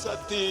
सती।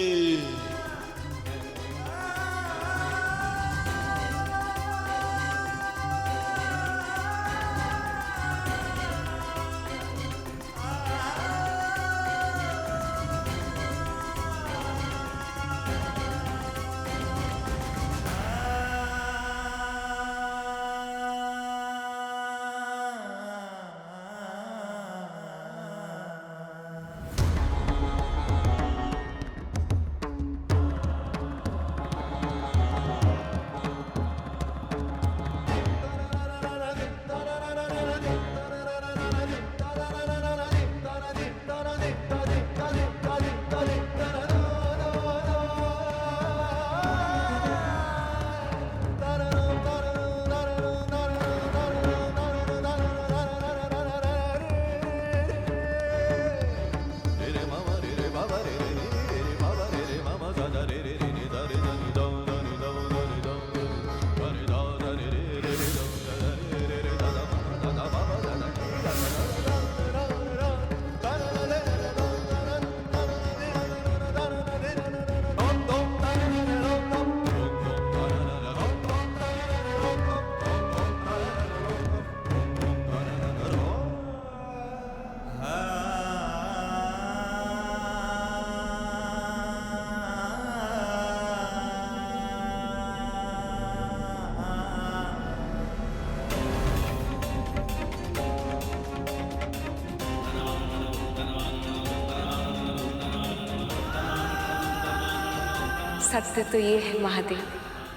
सत्य तो ये है महादेव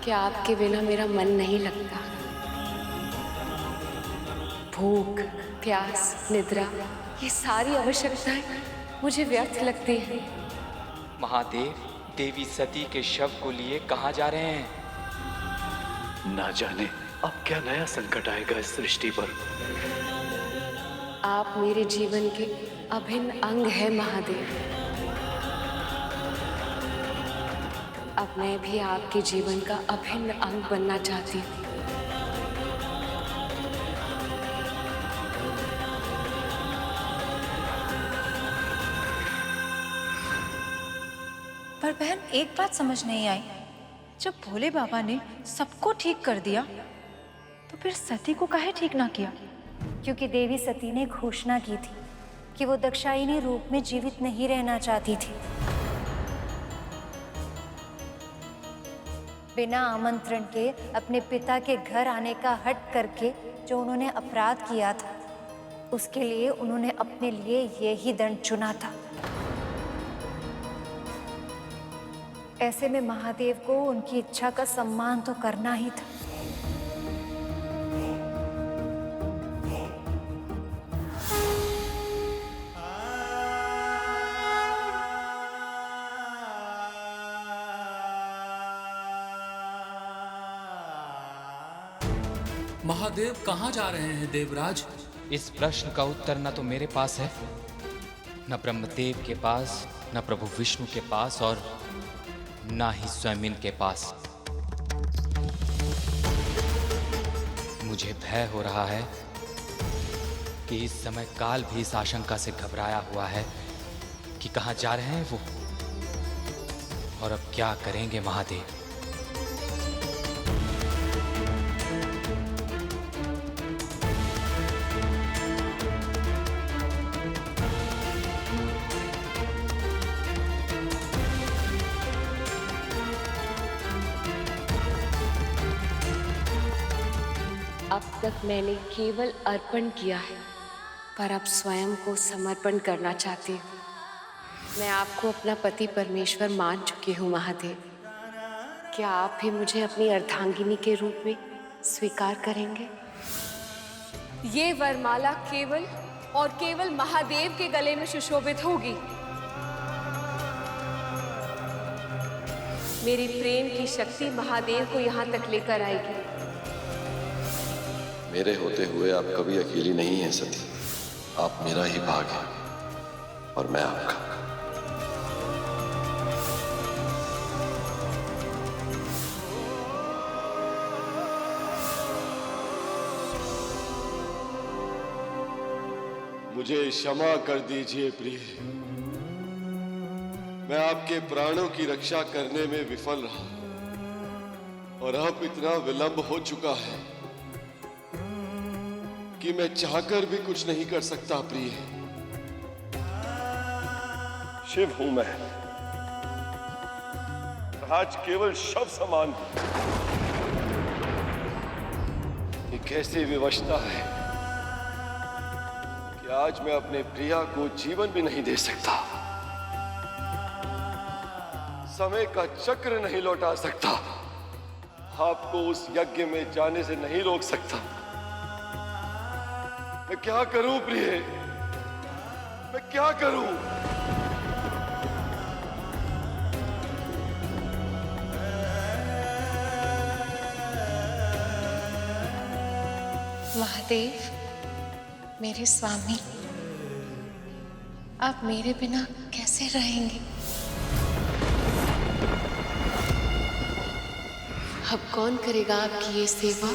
कि आपके बिना मेरा मन नहीं लगता। भूख, प्यास, निद्रा, ये सारी आवश्यकताएं मुझे व्यर्थ लगती हैं। महादेव, देवी सती के शव को लिए कहाँ जा रहे हैं? ना जाने अब क्या नया संकट आएगा इस सृष्टि पर। आप मेरे जीवन के अभिन्न अंग है महादेव। अब मैं भी आपके जीवन का अभिन्न अंग बनना चाहती हूँ। पर बहन एक बात समझ नहीं आई, जब भोले बाबा ने सबको ठीक कर दिया तो फिर सती को काहे ठीक ना किया? क्योंकि देवी सती ने घोषणा की थी कि वो दक्षायिनी रूप में जीवित नहीं रहना चाहती थी। बिना आमंत्रण के अपने पिता के घर आने का हट करके जो उन्होंने अपराध किया था, उसके लिए उन्होंने अपने लिए यही दंड चुना था। ऐसे में महादेव को उनकी इच्छा का सम्मान तो करना ही था। महादेव कहाँ जा रहे हैं देवराज? इस प्रश्न का उत्तर न तो मेरे पास है, न ब्रह्मदेव के पास, न प्रभु विष्णु के पास, और ना ही स्वयं इनके पास। मुझे भय हो रहा है कि इस समय काल भी इस आशंका से घबराया हुआ है कि कहाँ जा रहे हैं वो और अब क्या करेंगे महादेव। अब तक मैंने केवल अर्पण किया है, पर अब स्वयं को समर्पण करना चाहती हूँ। मैं आपको अपना पति परमेश्वर मान चुकी हूँ महादेव। क्या आप भी मुझे अपनी अर्धांगिनी के रूप में स्वीकार करेंगे? ये वरमाला केवल और केवल महादेव के गले में सुशोभित होगी। मेरी प्रेम की शक्ति महादेव को यहाँ तक लेकर आएगी। मेरे होते हुए आप कभी अकेली नहीं हैं सती। आप मेरा ही भाग है और मैं आपका। मुझे क्षमा कर दीजिए प्रिय। मैं आपके प्राणों की रक्षा करने में विफल रहा और अब इतना विलंब हो चुका है कि मैं चाहकर भी कुछ नहीं कर सकता। प्रिय, शिव हूं मैं, आज केवल शव समान हूं। ये कैसी विवशता है कि आज मैं अपने प्रिया को जीवन भी नहीं दे सकता, समय का चक्र नहीं लौटा सकता, आपको उस यज्ञ में जाने से नहीं रोक सकता। मैं क्या करूं प्रिय, मैं क्या करूं? महादेव, मेरे स्वामी, आप मेरे बिना कैसे रहेंगे? अब कौन करेगा आपकी ये सेवा?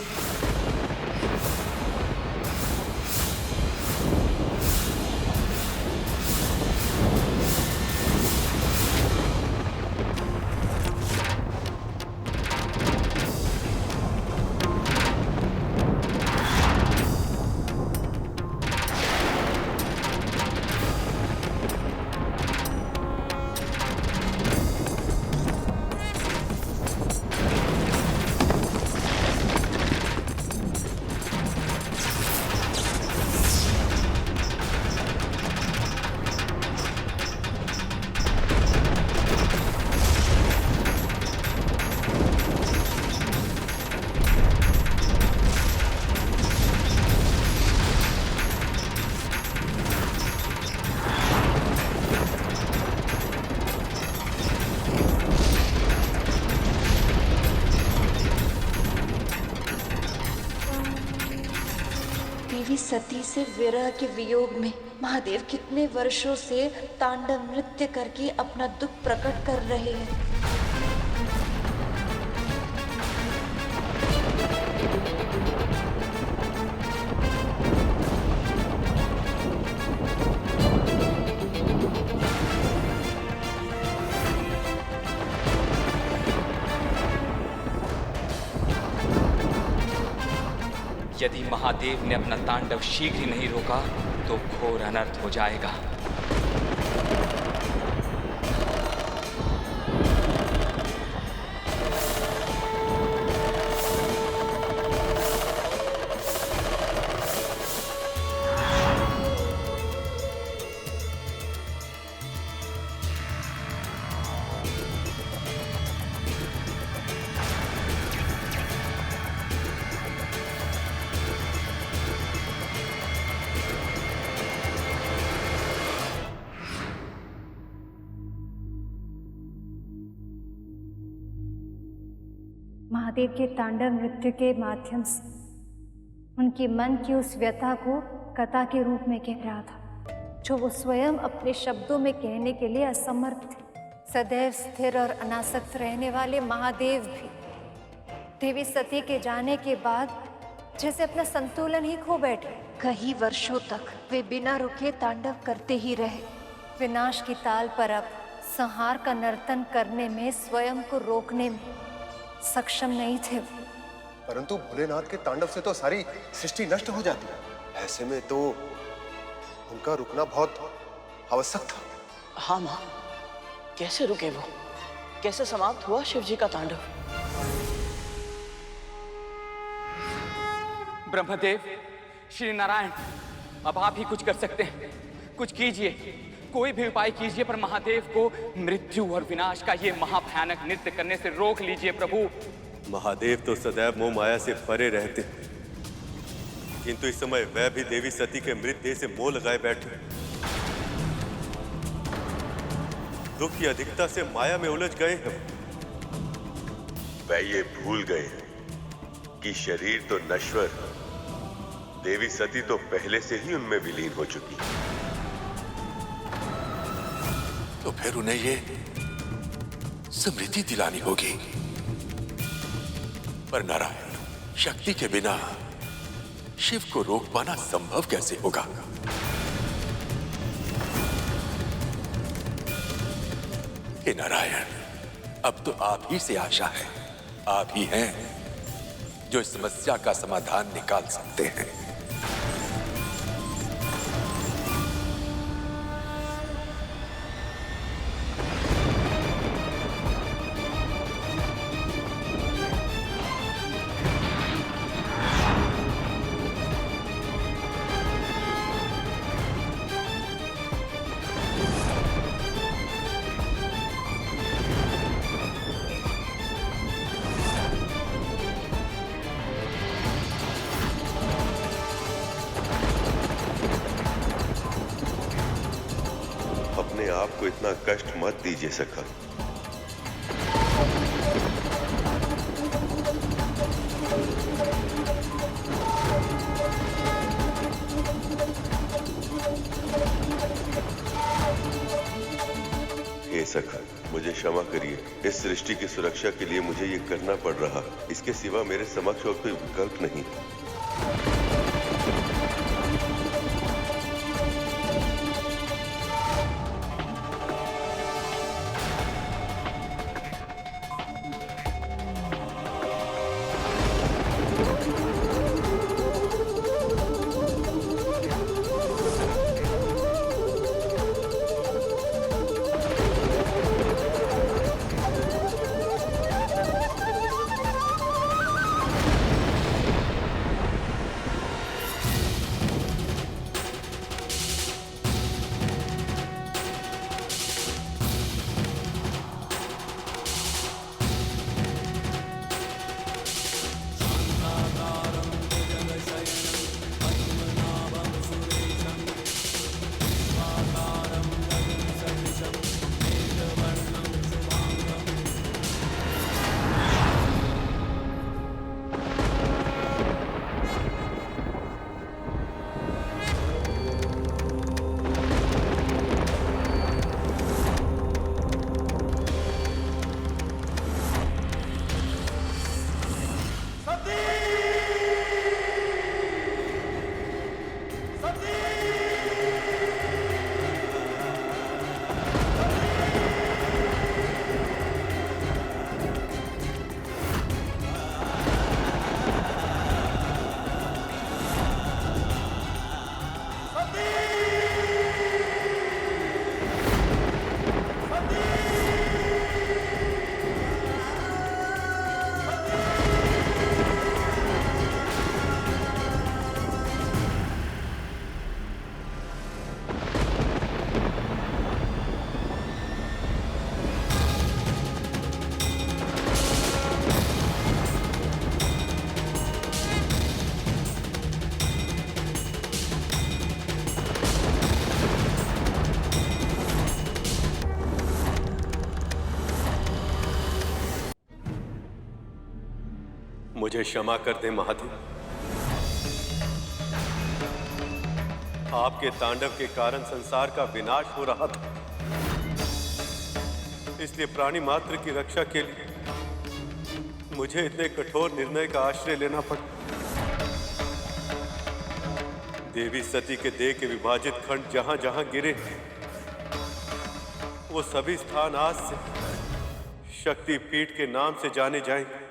देवी सती से विरह के वियोग में महादेव कितने वर्षों से तांडव नृत्य करके अपना दुख प्रकट कर रहे हैं। यदि महादेव ने अपना तांडव शीघ्र ही नहीं रोका तो घोर अनर्थ हो जाएगा। महादेव के तांडव नृत्य के माध्यम से उनकी मन की उस व्यथा को कथा के रूप में कह रहा था, जो वो स्वयं अपने शब्दों में कहने के लिए असमर्थ थे। सदैव स्थिर और अनासक्त रहने वाले महादेव भी देवी सती के जाने के बाद जैसे अपना संतुलन ही खो बैठे। कई वर्षों तक वे बिना रुके तांडव करते ही रहे। विनाश की ताल पर अब संहार का नर्तन करने में, स्वयं को रोकने में सक्षम नहीं थे। परंतु भोलेनाथ के तांडव से तो सारी सृष्टि नष्ट हो जाती है। ऐसे में तो उनका रुकना बहुत आवश्यक था। हाँ माँ, कैसे रुके वो? कैसे समाप्त हुआ शिव जी का तांडव? ब्रह्मदेव, श्री नारायण, अब आप ही कुछ कर सकते हैं। कुछ कीजिए, कोई भी उपाय कीजिए, पर महादेव को मृत्यु और विनाश का ये महाभयानक नृत्य करने से रोक लीजिए प्रभु। महादेव तो सदैव मोह माया से परे रहते, किंतु इस समय वह भी देवी सती के मृत देह से मोह लगाए बैठे। दुख की अधिकता से माया में उलझ गए हैं। वह ये भूल गए कि शरीर तो नश्वर, देवी सती तो पहले से ही उनमें विलीन हो चुकी। तो फिर उन्हें ये स्मृति दिलानी होगी। पर नारायण, शक्ति के बिना शिव को रोक पाना संभव कैसे होगा? हे नारायण, अब तो आप ही से आशा है। आप ही हैं जो इस समस्या का समाधान निकाल सकते हैं। अपने आप को इतना कष्ट मत दीजिए सखा। हे सखा, मुझे क्षमा करिए। इस सृष्टि की सुरक्षा के लिए मुझे ये करना पड़ रहा। इसके सिवा मेरे समक्ष और कोई विकल्प नहीं। मुझे क्षमा कर दें महादेव। आपके तांडव के कारण संसार का विनाश हो रहा था, इसलिए प्राणी मात्र की रक्षा के लिए मुझे इतने कठोर निर्णय का आश्रय लेना पड़ा। देवी सती के देह के विभाजित खंड जहां जहां गिरे, वो सभी स्थान आज से शक्तिपीठ के नाम से जाने जाएंगे।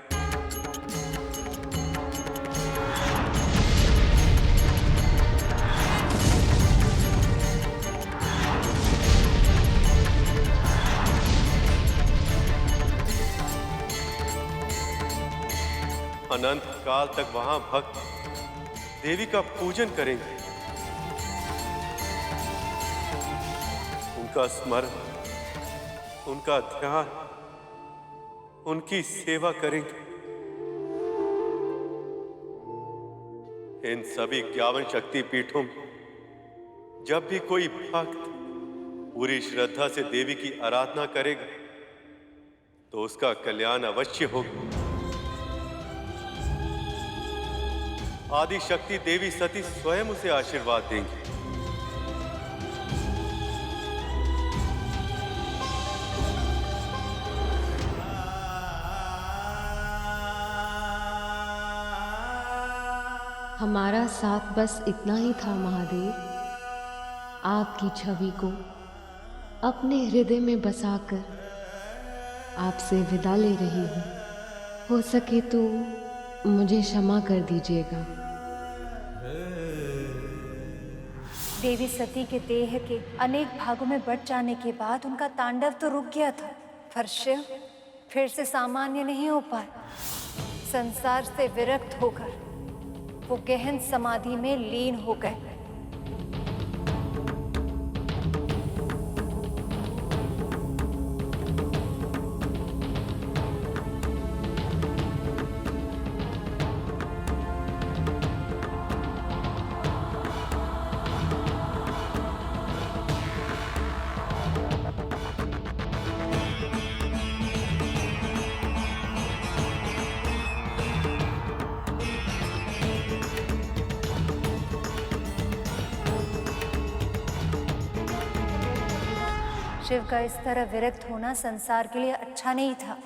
अनंत काल तक वहां भक्त देवी का पूजन करेंगे, उनका स्मरण, उनका ध्यान, उनकी सेवा करेंगे। इन सभी 51 शक्ति पीठों में जब भी कोई भक्त पूरी श्रद्धा से देवी की आराधना करेगा तो उसका कल्याण अवश्य होगा। आदि शक्ति देवी सती स्वयं उसे आशीर्वाद देंगी। हमारा साथ बस इतना ही था महादेव। आपकी छवि को अपने हृदय में बसाकर आपसे विदा ले रही हूँ। हो सके तो मुझे क्षमा कर दीजिएगा। देवी सती के देह के अनेक भागों में बट जाने के बाद उनका तांडव तो रुक गया था, पर शिव फिर से सामान्य नहीं हो पाए। संसार से विरक्त होकर वो गहन समाधि में लीन हो गए। शिव का इस तरह विरक्त होना संसार के लिए अच्छा नहीं था,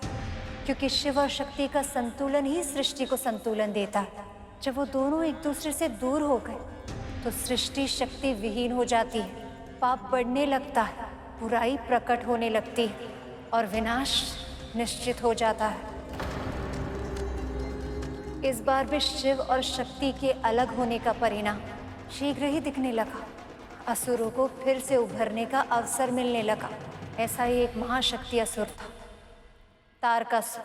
क्योंकि शिव और शक्ति का संतुलन ही सृष्टि को संतुलन देता है। जब वो दोनों एक दूसरे से दूर हो गए तो सृष्टि शक्ति विहीन हो जाती है, पाप बढ़ने लगता है, बुराई प्रकट होने लगती है और विनाश निश्चित हो जाता है। इस बार भी शिव और शक्ति के अलग होने का परिणाम शीघ्र ही दिखने लगा। असुरों को फिर से उभरने का अवसर मिलने लगा। ऐसा ही एक महाशक्ति असुर था, तारकासुर।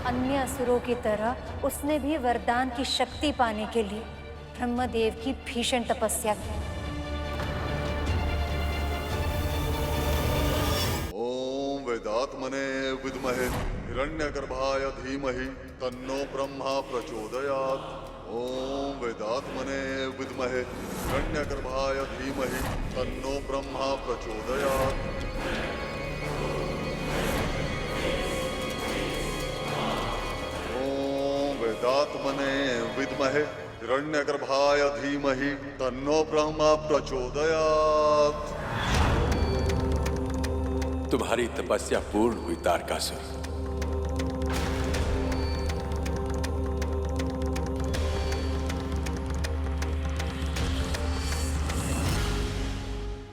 अन्य असुरों की तरह उसने भी वरदान की शक्ति पाने के लिए ब्रह्मदेव की भीषण तपस्या की। ओम वेदात्मने विद्महे हिरण्यगर्भाय धीमहि तन्नो ब्रह्मा प्रचोदयात्। ओम वेदात्मने विद्महे हिरण्यगर्भाय धीमहि तन्नो ब्रह्मा प्रचोदयात्। ओम वेदात्मने विद्महे हिरण्यगर्भाय धीमहि तन्नो ब्रह्मा प्रचोदयात्। तुम्हारी तपस्या पूर्ण हुई तारकासुर।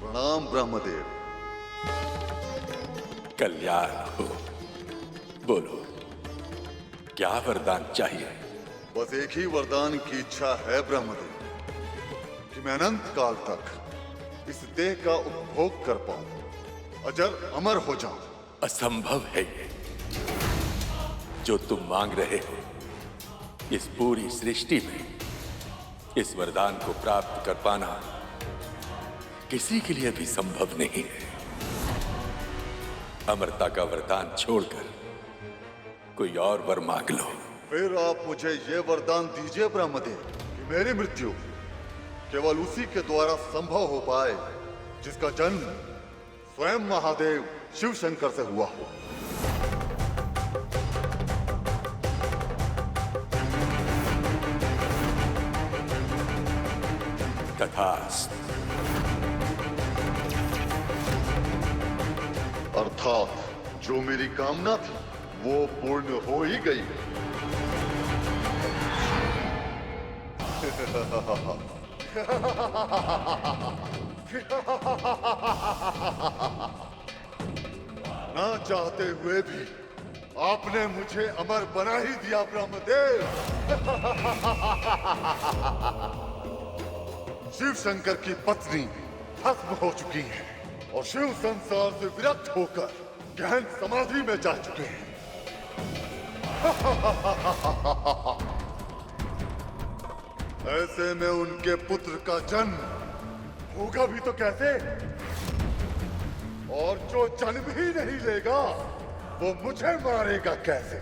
प्रणाम ब्रह्मदेव। कल्याण हो। बोलो, क्या वरदान चाहिए? बस एक ही वरदान की इच्छा है ब्रह्मदेव, कि मैं अनंत काल तक इस देह का उपभोग कर पाऊं, अजर अमर हो जाऊं। असंभव है ये जो तुम मांग रहे हो। इस पूरी सृष्टि में इस वरदान को प्राप्त कर पाना किसी के लिए भी संभव नहीं है। अमरता का वरदान छोड़कर कोई और वर मांग लो। फिर आप मुझे ये वरदान दीजिए ब्रह्मदेव, कि मेरी मृत्यु केवल उसी के द्वारा संभव हो पाए जिसका जन्म स्वयं महादेव शिव शंकर से हुआ हो। तथास्तु। अर्थात जो मेरी कामना थी वो पूर्ण हो ही गई। ना चाहते हुए भी आपने मुझे अमर बना ही दिया ब्रह्मदेव। शिव शंकर की पत्नी भस्म हो चुकी है और शिव संसार से विरक्त होकर गहन समाधि में जा चुके हैं। ऐसे में उनके पुत्र का जन्म होगा भी तो कैसे? और जो जन्म ही नहीं लेगा वो मुझे मारेगा कैसे?